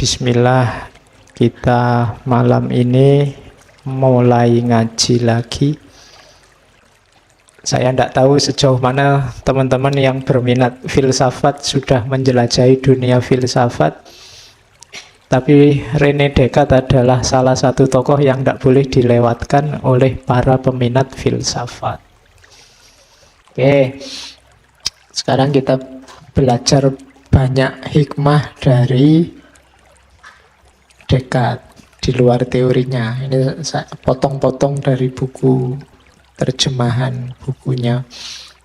Bismillah, kita malam ini mulai ngaji lagi. Saya tidak tahu sejauh mana teman-teman yang berminat filsafat sudah menjelajahi dunia filsafat. Tapi René Descartes adalah salah satu tokoh yang tidak boleh dilewatkan oleh para peminat filsafat. Oke, sekarang kita belajar banyak hikmah dari Descartes di luar teorinya. Ini saya potong-potong dari buku terjemahan bukunya.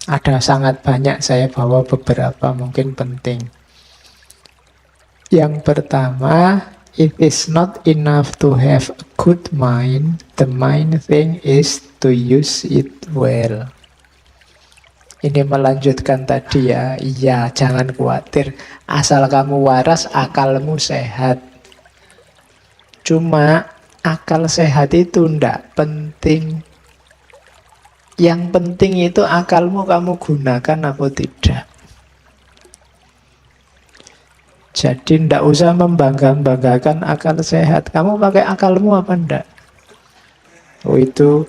Ada sangat banyak, saya bawa beberapa mungkin penting. Yang pertama, it is not enough to have a good mind. The main thing is to use it well. Ini melanjutkan tadi ya. Iya, jangan khawatir. Asal kamu waras, akalmu sehat. Cuma akal sehat itu ndak penting. Yang penting itu akalmu kamu gunakan apa tidak. Jadi ndak usah membangga-banggakan akal sehat. Kamu pakai akalmu apa ndak? Oh, itu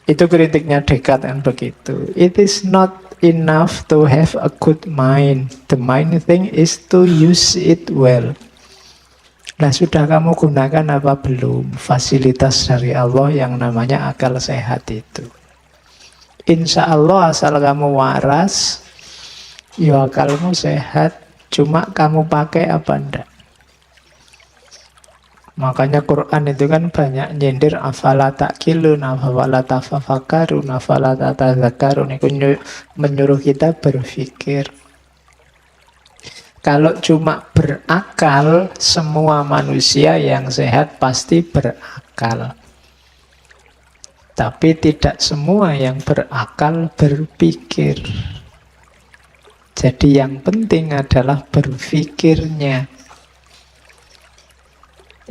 kritiknya Descartes kan begitu. It is not enough to have a good mind. The main thing is to use it well. Nah, sudah kamu gunakan apa belum fasilitas dari Allah yang namanya akal sehat itu? Insya Allah asal kamu waras, ya akalmu sehat, cuma kamu pakai apa enggak? Makanya Quran itu kan banyak nyindir afala ta'qilun, afala tafakkarun, afala tatadzakkarun. Itu menyuruh kita berpikir. Kalau cuma berakal, semua manusia yang sehat pasti berakal. Tapi tidak semua yang berakal berpikir. Jadi yang penting adalah berpikirnya.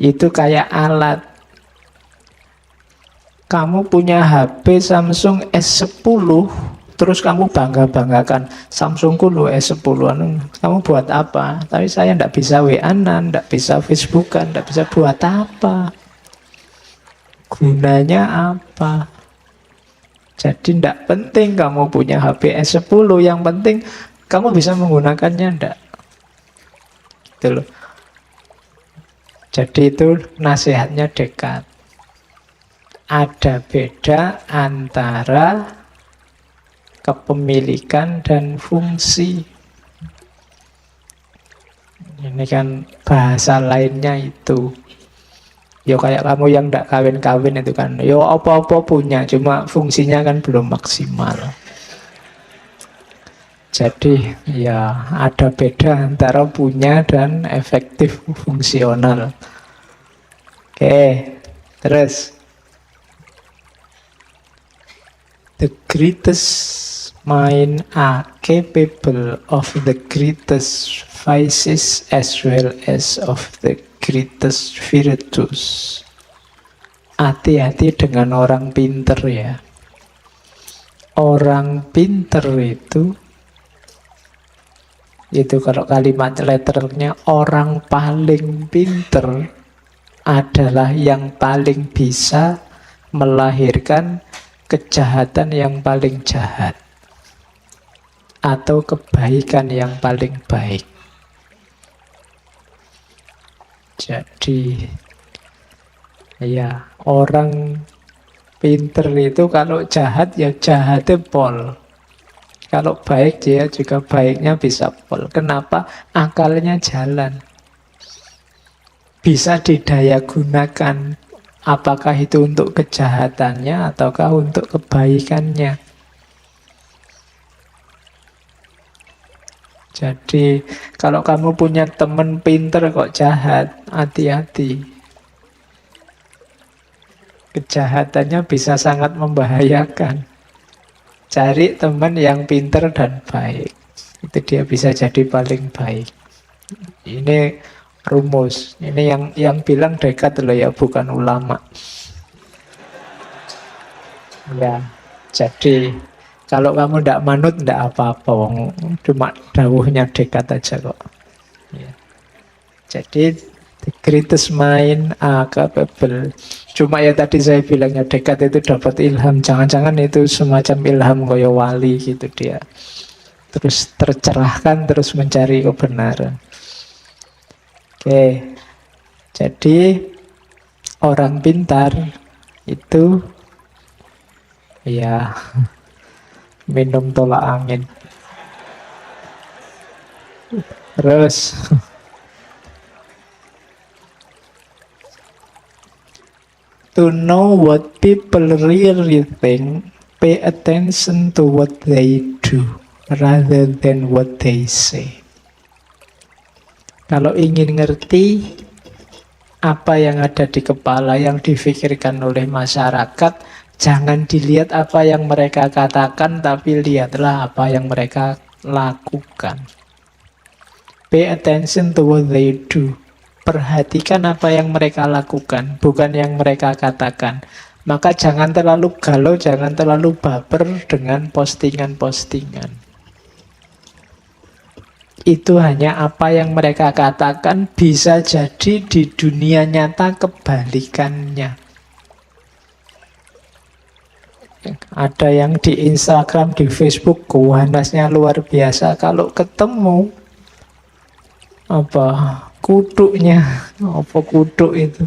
Itu kayak alat. Kamu punya HP Samsung S10, terus kamu bangga-banggakan Samsungku lo S10, kamu buat apa? Tapi saya tidak bisa WA-an, tidak bisa Facebookan, tidak bisa buat apa? Gunanya apa? Jadi tidak penting kamu punya HP S10, yang penting kamu bisa menggunakannya tidak? Gitu loh. Jadi itu nasihatnya Descartes. Ada beda antara kepemilikan dan fungsi. Ini kan bahasa lainnya itu. Yo kayak kamu yang tidak kawin-kawin itu kan. Yo apa-apa punya, cuma fungsinya kan belum maksimal. Jadi ya ada beda antara punya dan efektif fungsional. Oke, terus. The greatest mind are capable of the greatest vices as well as of the greatest virtues. Hati-hati dengan orang pinter ya. Orang pinter itu kalau kalimat letternya, orang paling pinter adalah yang paling bisa melahirkan kejahatan yang paling jahat atau kebaikan yang paling baik. Jadi ya orang pinter itu kalau jahat ya jahatnya pol. Kalau baik dia juga baiknya bisa pol. Kenapa? Akalnya jalan. Bisa didaya gunakan. Apakah itu untuk kejahatannya ataukah untuk kebaikannya? Jadi kalau kamu punya teman pinter kok jahat, hati-hati. Kejahatannya bisa sangat membahayakan. Cari teman yang pinter dan baik. Itu dia bisa jadi paling baik. Ini rumus. Ini yang bilang Descartes loh ya, bukan ulama. Ya, jadi kalau kamu tidak manut tidak apa-apa, cuma dawuhnya Descartes aja kok. Ya. Jadi the greatest mind are capable. Cuma ya tadi saya bilangnya Descartes itu dapat ilham. Jangan-jangan itu semacam ilham koyo wali gitu dia. Terus tercerahkan, terus mencari kebenaran. Oke, jadi orang pintar itu ya minum tolak angin. Terus to know what people really think, pay attention to what they do rather than what they say. Kalau ingin ngerti apa yang ada di kepala, yang difikirkan oleh masyarakat, jangan dilihat apa yang mereka katakan, tapi lihatlah apa yang mereka lakukan. Pay attention to what they do. Perhatikan apa yang mereka lakukan, bukan yang mereka katakan. Maka jangan terlalu galau, jangan terlalu baper dengan postingan-postingan. Itu hanya apa yang mereka katakan, bisa jadi di dunia nyata kebalikannya. Ada yang di Instagram, di Facebook, kuanasnya luar biasa. Kalau ketemu kuduknya, apa kuduk itu,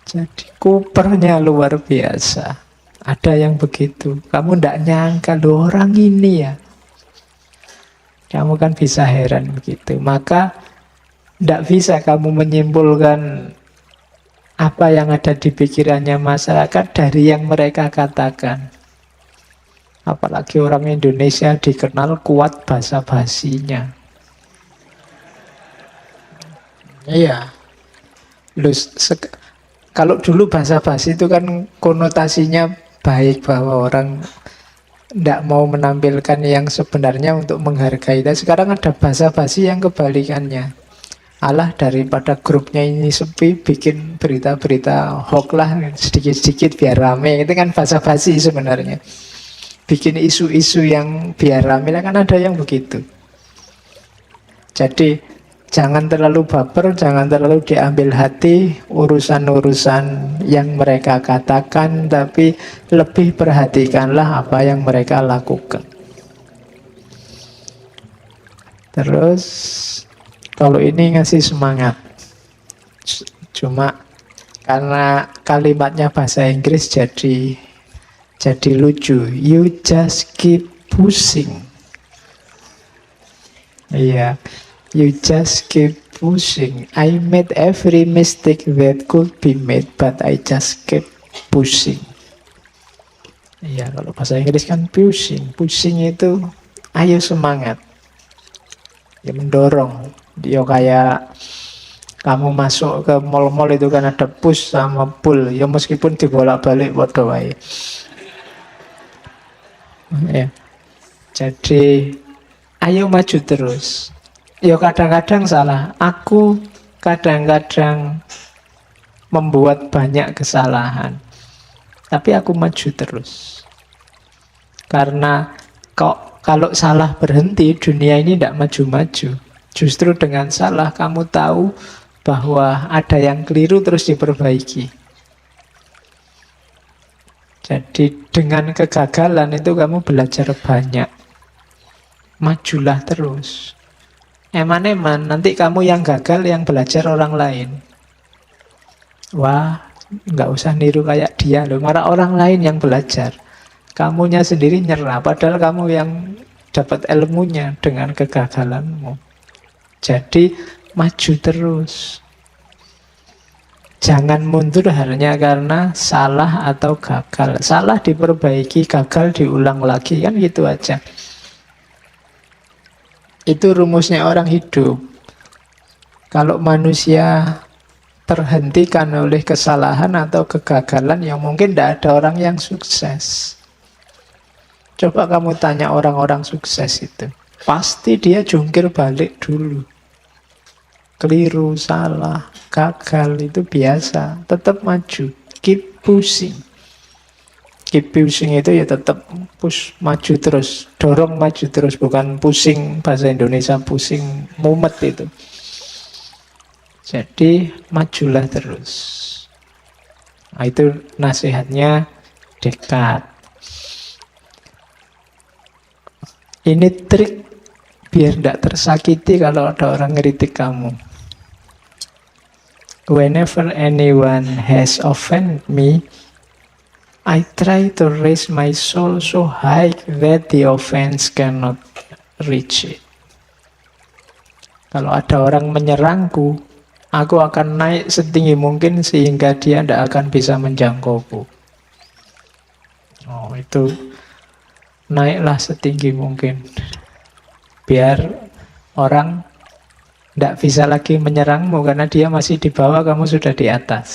jadi kupernya luar biasa. Ada yang begitu. Kamu tidak nyangka loh orang ini ya. Kamu kan bisa heran begitu. Maka tidak bisa kamu menyimpulkan apa yang ada di pikirannya masyarakat dari yang mereka katakan. Apalagi orang Indonesia dikenal kuat basa-basinya. Iya. Kalau dulu basa-basi itu kan konotasinya baik, bahwa orang tidak mau menampilkan yang sebenarnya untuk menghargai. Dan sekarang ada basa-basi yang kebalikannya. Alah, daripada grupnya ini sepi, bikin berita-berita hoax lah sedikit-sedikit biar rame. Itu kan basa-basi sebenarnya. Bikin isu-isu yang biar rame lah, kan ada yang begitu. Jadi jangan terlalu baper, jangan terlalu diambil hati urusan-urusan yang mereka katakan, tapi lebih perhatikanlah apa yang mereka lakukan. Terus kalau ini ngasih semangat, cuma karena kalimatnya bahasa Inggris jadi lucu. You just keep pushing. Iya. You just keep pushing. I made every mistake that could be made, but I just keep pushing. Iya, kalau bahasa Inggris kan pushing. Pushing itu ayo semangat. Ya mendorong. Dia kayak kamu masuk ke mall-mall itu kan ada push sama pull. Ya meskipun dibolak-balik bodoh wae. Ya. Jadi ayo maju terus. Ya kadang-kadang salah. Aku kadang-kadang membuat banyak kesalahan. Tapi aku maju terus. Karena kalau salah berhenti, dunia ini tidak maju-maju. Justru dengan salah kamu tahu bahwa ada yang keliru terus diperbaiki. Jadi dengan kegagalan itu kamu belajar banyak. Majulah terus. Eman-eman, nanti kamu yang gagal, yang belajar orang lain. Wah, nggak usah niru kayak dia loh. Malah orang lain yang belajar. Kamunya sendiri nyerah, padahal kamu yang dapat ilmunya dengan kegagalanmu. Jadi, maju terus. Jangan mundur hanya karena salah atau gagal. Salah diperbaiki, gagal diulang lagi, kan gitu aja. Itu rumusnya orang hidup. Kalau manusia terhentikan oleh kesalahan atau kegagalan, yang mungkin tidak ada orang yang sukses. Coba kamu tanya orang-orang sukses itu. Pasti dia jungkir balik dulu. Keliru, salah, gagal itu biasa. Tetap maju. Keep pushing. Keep pushing itu ya tetap push, maju terus, dorong maju terus, bukan pusing bahasa Indonesia, pusing mumet itu. Jadi majulah terus. Nah, itu nasihatnya Descartes. Ini trik biar tidak tersakiti kalau ada orang ngeritik kamu. Whenever anyone has offended me, I try to raise my soul so high that the offense cannot reach it. Kalau ada orang menyerangku, aku akan naik setinggi mungkin sehingga dia tidak akan bisa menjangkauku. Oh, itu naiklah setinggi mungkin. Biar orang tidak bisa lagi menyerangmu karena dia masih di bawah, kamu sudah di atas.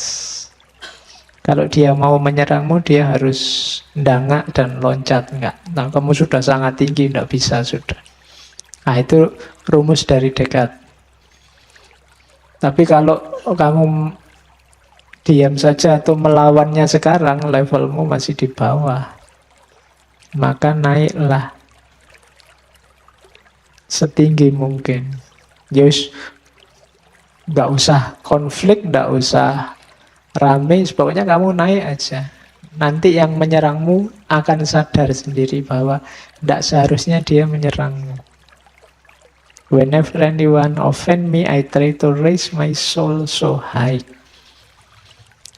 Kalau dia mau menyerangmu, dia harus ndangak dan loncat. Enggak. Nah, kamu sudah sangat tinggi, tidak bisa sudah. Nah, itu rumus dari Descartes. Tapi kalau kamu diam saja atau melawannya sekarang, levelmu masih di bawah. Maka naiklah setinggi mungkin. Yus, nggak usah konflik, nggak usah rame, pokoknya kamu naik aja. Nanti yang menyerangmu akan sadar sendiri bahwa tidak seharusnya dia menyerangmu. Whenever anyone offend me, I try to raise my soul so high.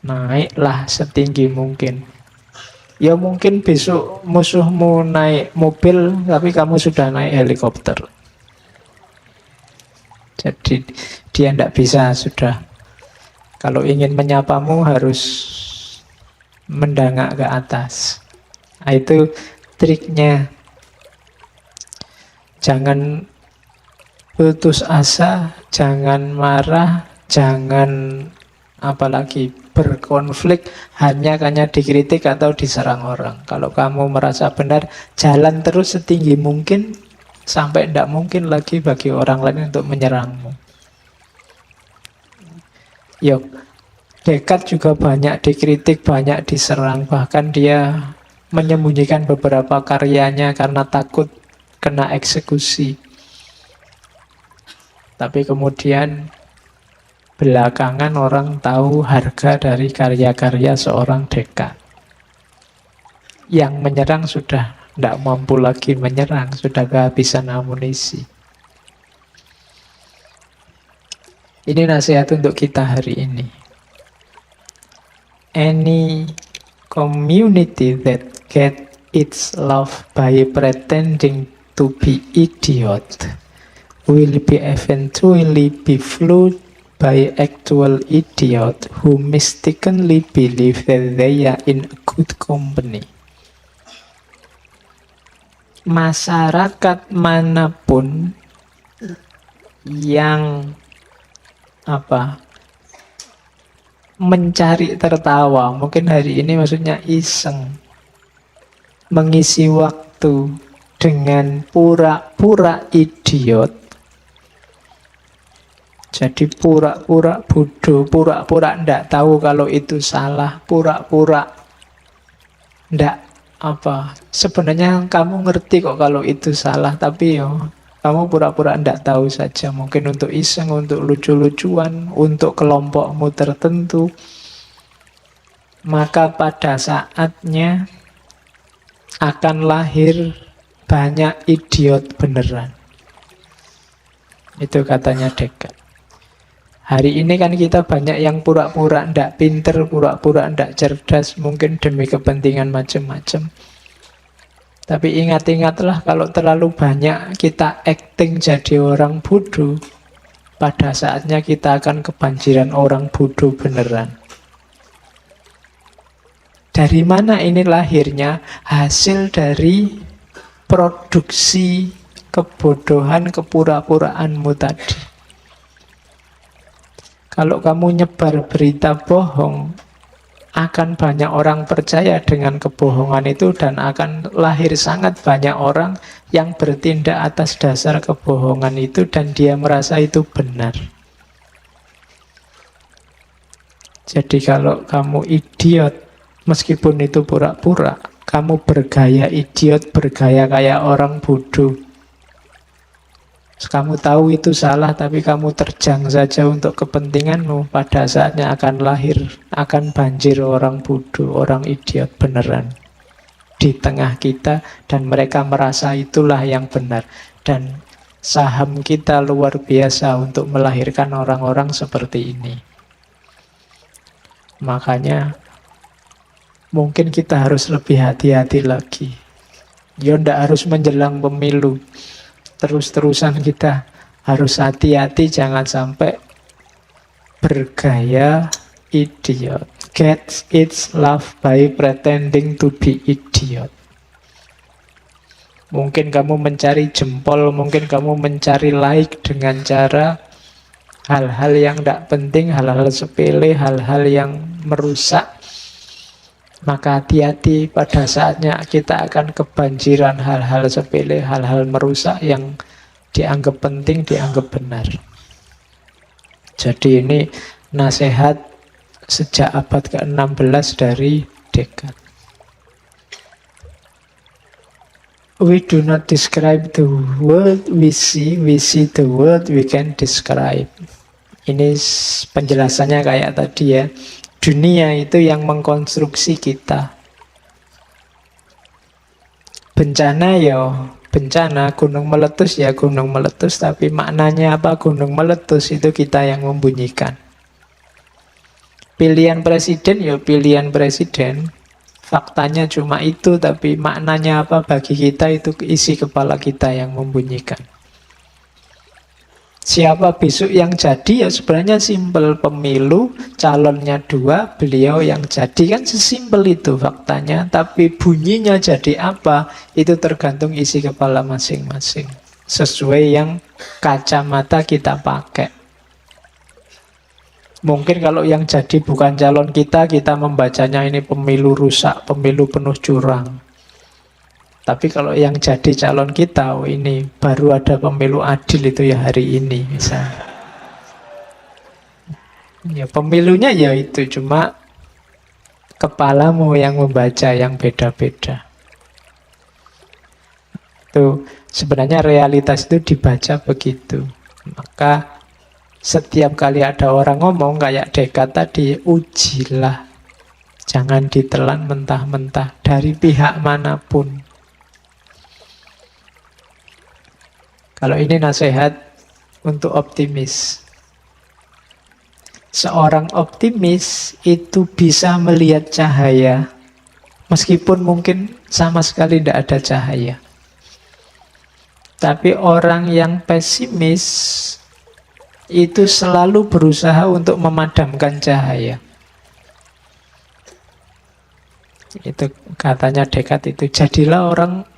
Naiklah setinggi mungkin. Ya mungkin besok musuhmu naik mobil, tapi kamu sudah naik helikopter. Jadi dia tidak bisa sudah. Kalau ingin menyapamu harus mendangak ke atas. Nah, itu triknya. Jangan putus asa, jangan marah, jangan apalagi berkonflik hanya dikritik atau diserang orang. Kalau kamu merasa benar, jalan terus setinggi mungkin sampai tidak mungkin lagi bagi orang lain untuk menyerangmu. Yuk, Descartes juga banyak dikritik, banyak diserang, bahkan dia menyembunyikan beberapa karyanya karena takut kena eksekusi. Tapi kemudian belakangan orang tahu harga dari karya-karya seorang Descartes. Yang menyerang sudah tidak mampu lagi menyerang, sudah kehabisan amunisi. Ini nasihat untuk kita hari ini. Any community that get its love by pretending to be idiot will be eventually be flooded by actual idiot who mistakenly believe that they are in a good company. Masyarakat manapun yang mencari tertawa, mungkin hari ini maksudnya iseng, mengisi waktu dengan pura-pura idiot. Jadi pura-pura bodoh, pura-pura ndak tahu kalau itu salah, pura-pura ndak sebenarnya kamu ngerti kok kalau itu salah, tapi kamu pura-pura ndak tahu saja, mungkin untuk iseng, untuk lucu-lucuan, untuk kelompokmu tertentu. Maka pada saatnya akan lahir banyak idiot beneran. Itu katanya Descartes. Hari ini kan kita banyak yang pura-pura ndak pinter, pura-pura ndak cerdas, mungkin demi kepentingan macam-macam. Tapi ingat-ingatlah kalau terlalu banyak kita acting jadi orang bodoh, pada saatnya kita akan kebanjiran orang bodoh beneran. Dari mana ini lahirnya? Hasil dari produksi kebodohan, kepura-puraanmu tadi. Kalau kamu nyebar berita bohong, akan banyak orang percaya dengan kebohongan itu dan akan lahir sangat banyak orang yang bertindak atas dasar kebohongan itu dan dia merasa itu benar. Jadi kalau kamu idiot, meskipun itu pura-pura, kamu bergaya idiot, bergaya kayak orang bodoh, Kamu tahu itu salah, tapi kamu terjang saja untuk kepentinganmu. Pada saatnya akan lahir, akan banjir orang bodoh, orang idiot beneran di tengah kita, dan mereka merasa itulah yang benar. Dan saham kita luar biasa untuk melahirkan orang-orang seperti ini. Makanya mungkin kita harus lebih hati-hati lagi. Ya ndak harus menjelang pemilu. Terus-terusan kita harus hati-hati, jangan sampai bergaya idiot. Get its love by pretending to be idiot. Mungkin kamu mencari jempol, mungkin kamu mencari like dengan cara hal-hal yang tidak penting, hal-hal sepele, hal-hal yang merusak. Maka hati-hati, pada saatnya kita akan kebanjiran hal-hal sepele, hal-hal merusak yang dianggap penting, dianggap benar. Jadi ini nasihat sejak abad ke-16 dari Descartes. We do not describe the world we see the world we can describe. Ini penjelasannya kayak tadi ya. Dunia itu yang mengkonstruksi kita. Bencana ya bencana, gunung meletus ya gunung meletus, tapi maknanya apa gunung meletus itu kita yang membunyikan. Pilihan presiden ya pilihan presiden, faktanya cuma itu, tapi maknanya apa bagi kita itu isi kepala kita yang membunyikan. Siapa besok yang jadi ya sebenarnya simpel, pemilu, calonnya 2, beliau yang jadi, kan sesimpel itu faktanya. Tapi bunyinya jadi apa, itu tergantung isi kepala masing-masing, sesuai yang kacamata kita pakai. Mungkin kalau yang jadi bukan calon kita, kita membacanya ini pemilu rusak, pemilu penuh curang. Tapi kalau yang jadi calon kita, oh ini baru ada pemilu adil itu ya hari ini misalnya. Ya pemilunya ya itu, cuma kepalamu yang membaca yang beda-beda. Itu sebenarnya realitas itu dibaca begitu. Maka setiap kali ada orang ngomong kayak Descartes tadi, ujilah. Jangan ditelan mentah-mentah dari pihak manapun. Kalau ini nasihat untuk optimis. Seorang optimis itu bisa melihat cahaya, meskipun mungkin sama sekali tidak ada cahaya. Tapi orang yang pesimis itu selalu berusaha untuk memadamkan cahaya. Itu katanya Descartes itu, jadilah orang